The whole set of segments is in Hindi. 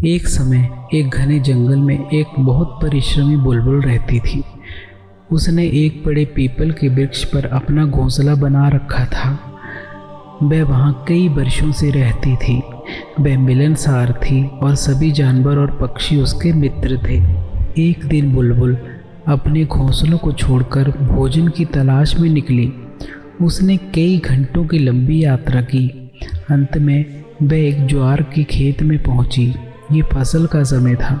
एक समय एक घने जंगल में एक बहुत परिश्रमी बुलबुल रहती थी। उसने एक बड़े पीपल के वृक्ष पर अपना घोंसला बना रखा था। वह वहाँ कई वर्षों से रहती थी। वह मिलनसार थी और सभी जानवर और पक्षी उसके मित्र थे। एक दिन बुलबुल अपने घोंसलों को छोड़कर भोजन की तलाश में निकली। उसने कई घंटों की लंबी यात्रा की। अंत में वह एक ज्वार के खेत में पहुंची। ये फसल का समय था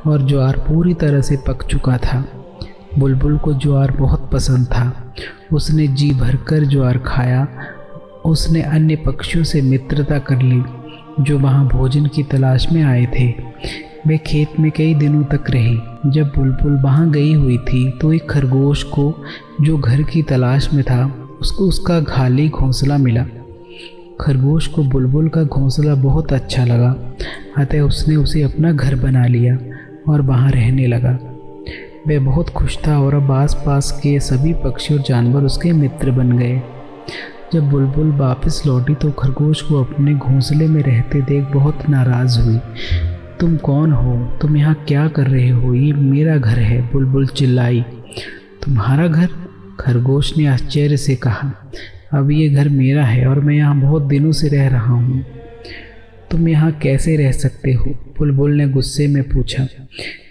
और ज्वार पूरी तरह से पक चुका था। बुलबुल को ज्वार बहुत पसंद था। उसने जी भरकर ज्वार खाया। उसने अन्य पक्षियों से मित्रता कर ली जो वहाँ भोजन की तलाश में आए थे। वे खेत में कई दिनों तक रही। जब बुलबुल वहाँ गई हुई थी तो एक खरगोश को, जो घर की तलाश में था, उसको उसका खाली घोंसला मिला। खरगोश को बुलबुल का घोंसला बहुत अच्छा लगा, अतः उसने उसे अपना घर बना लिया और वहाँ रहने लगा। वह बहुत खुश था और अब आस-पास के सभी पक्षी और जानवर उसके मित्र बन गए। जब बुलबुल वापस लौटी तो खरगोश को अपने घोंसले में रहते देख बहुत नाराज़ हुई। तुम कौन हो? तुम यहाँ क्या कर रहे हो? ये मेरा घर है, बुलबुल चिल्लाई। तुम्हारा घर? खरगोश ने आश्चर्य से कहा। अब ये घर मेरा है और मैं यहाँ बहुत दिनों से रह रहा हूँ। तुम यहाँ कैसे रह सकते हो? बुलबुल ने गुस्से में पूछा।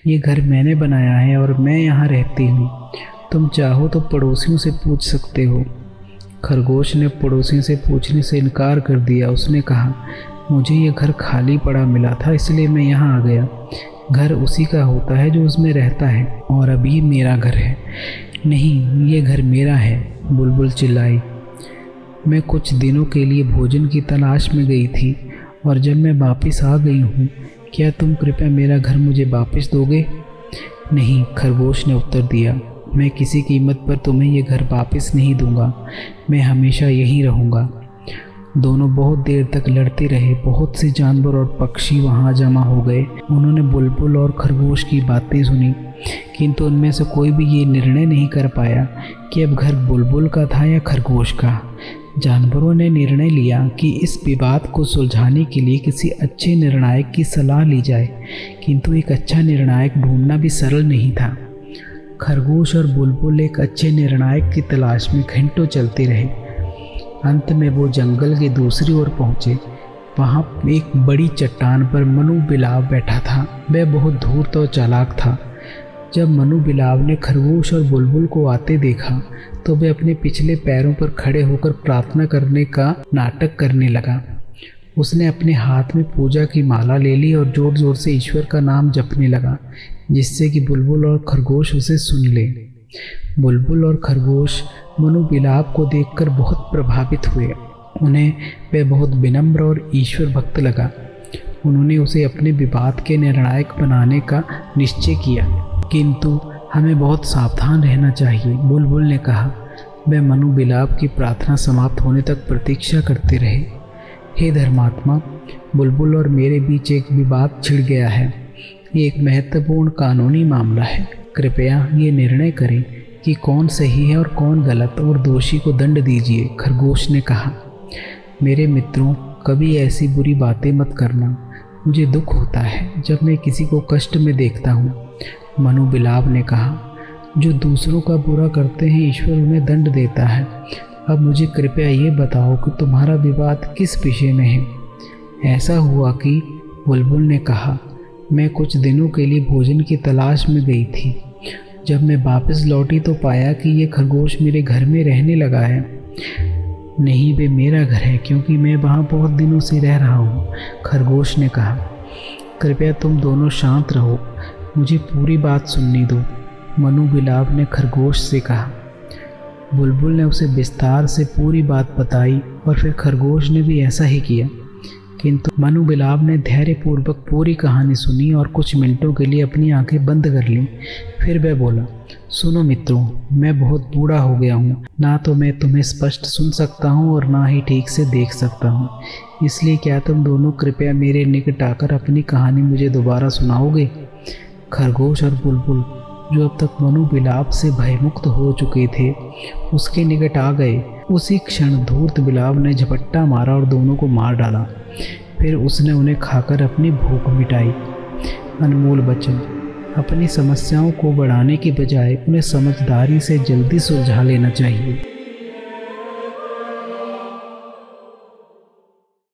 ये घर मैंने बनाया है और मैं यहाँ रहती हूँ। तुम चाहो तो पड़ोसियों से पूछ सकते हो। खरगोश ने पड़ोसियों से पूछने से इनकार कर दिया। उसने कहा, मुझे ये घर खाली पड़ा मिला था, इसलिए मैं यहाँ आ गया। घर उसी का होता है जो उसमें रहता है और अभी मेरा घर है। नहीं, ये घर मेरा है, बुलबुल चिल्लाई। मैं कुछ दिनों के लिए भोजन की तलाश में गई थी और जब मैं वापस आ गई हूँ, क्या तुम कृपया मेरा घर मुझे वापस दोगे? नहीं, खरगोश ने उत्तर दिया। मैं किसी कीमत पर तुम्हें ये घर वापस नहीं दूंगा। मैं हमेशा यहीं रहूँगा। दोनों बहुत देर तक लड़ते रहे। बहुत से जानवर और पक्षी वहाँ जमा हो गए। उन्होंने बुलबुल और खरगोश की बातें सुनी, किंतु उनमें से कोई भी ये निर्णय नहीं कर पाया कि अब घर बुलबुल का था या खरगोश का। जानवरों ने निर्णय लिया कि इस विवाद को सुलझाने के लिए किसी अच्छे निर्णायक की सलाह ली जाए, किंतु एक अच्छा निर्णायक ढूंढना भी सरल नहीं था। खरगोश और बुलबुल एक अच्छे निर्णायक की तलाश में घंटों चलते रहे। अंत में वो जंगल के दूसरी ओर पहुंचे। वहाँ एक बड़ी चट्टान पर मनु बिलाव बैठा था। वह बहुत धूर्त और चालाक था। जब मनु बिलाव ने खरगोश और बुलबुल को आते देखा तो वह अपने पिछले पैरों पर खड़े होकर प्रार्थना करने का नाटक करने लगा। उसने अपने हाथ में पूजा की माला ले ली और जोर जोर से ईश्वर का नाम जपने लगा, जिससे कि बुलबुल और खरगोश उसे सुन ले। बुलबुल और खरगोश मनु बिलाव को देखकर बहुत प्रभावित हुए। उन्हें वह बहुत विनम्र और ईश्वर भक्त लगा। उन्होंने उसे अपने विवाद के निर्णायक बनाने का निश्चय किया, किंतु हमें बहुत सावधान रहना चाहिए, बुलबुल ने कहा। वह मनु बिलाव की प्रार्थना समाप्त होने तक प्रतीक्षा करते रहे। हे धर्मात्मा, बुलबुल और मेरे बीच एक विवाद छिड़ गया है। ये एक महत्वपूर्ण कानूनी मामला है। कृपया ये निर्णय करें कि कौन सही है और कौन गलत, और दोषी को दंड दीजिए, खरगोश ने कहा। मेरे मित्रों, कभी ऐसी बुरी बातें मत करना। मुझे दुख होता है जब मैं किसी को कष्ट में देखता हूँ, मनु बिलाव ने कहा। जो दूसरों का बुरा करते हैं, ईश्वर उन्हें दंड देता है। अब मुझे कृपया ये बताओ कि तुम्हारा विवाद किस विषय में है? ऐसा हुआ कि, बुलबुल ने कहा, मैं कुछ दिनों के लिए भोजन की तलाश में गई थी। जब मैं वापस लौटी तो पाया कि ये खरगोश मेरे घर में रहने लगा है। नहीं, वे मेरा घर है क्योंकि मैं वहाँ बहुत दिनों से रह रहा हूँ, खरगोश ने कहा। कृपया तुम दोनों शांत रहो, मुझे पूरी बात सुनने दो, मनु बिलाव ने खरगोश से कहा। बुलबुल ने उसे विस्तार से पूरी बात बताई और फिर खरगोश ने भी ऐसा ही किया, किंतु मनु बिलाव ने धैर्यपूर्वक पूरी कहानी सुनी और कुछ मिनटों के लिए अपनी आंखें बंद कर लीं। फिर वह बोला, सुनो मित्रों, मैं बहुत बूढ़ा हो गया हूँ। ना तो मैं तुम्हें स्पष्ट सुन सकता हूँ और ना ही ठीक से देख सकता हूँ। इसलिए क्या तुम दोनों कृपया मेरे निकट आकर अपनी कहानी मुझे दोबारा सुनाओगे? खरगोश और बुलबुल, जो अब तक मनु बिलाव से भयमुक्त हो चुके थे, उसके निकट आ गए। उसी क्षण धूर्त बिलाव ने झपट्टा मारा और दोनों को मार डाला। फिर उसने उन्हें खाकर अपनी भूख मिटाई। अनमोल वचन। अपनी समस्याओं को बढ़ाने के बजाय उन्हें समझदारी से जल्दी सुलझा लेना चाहिए।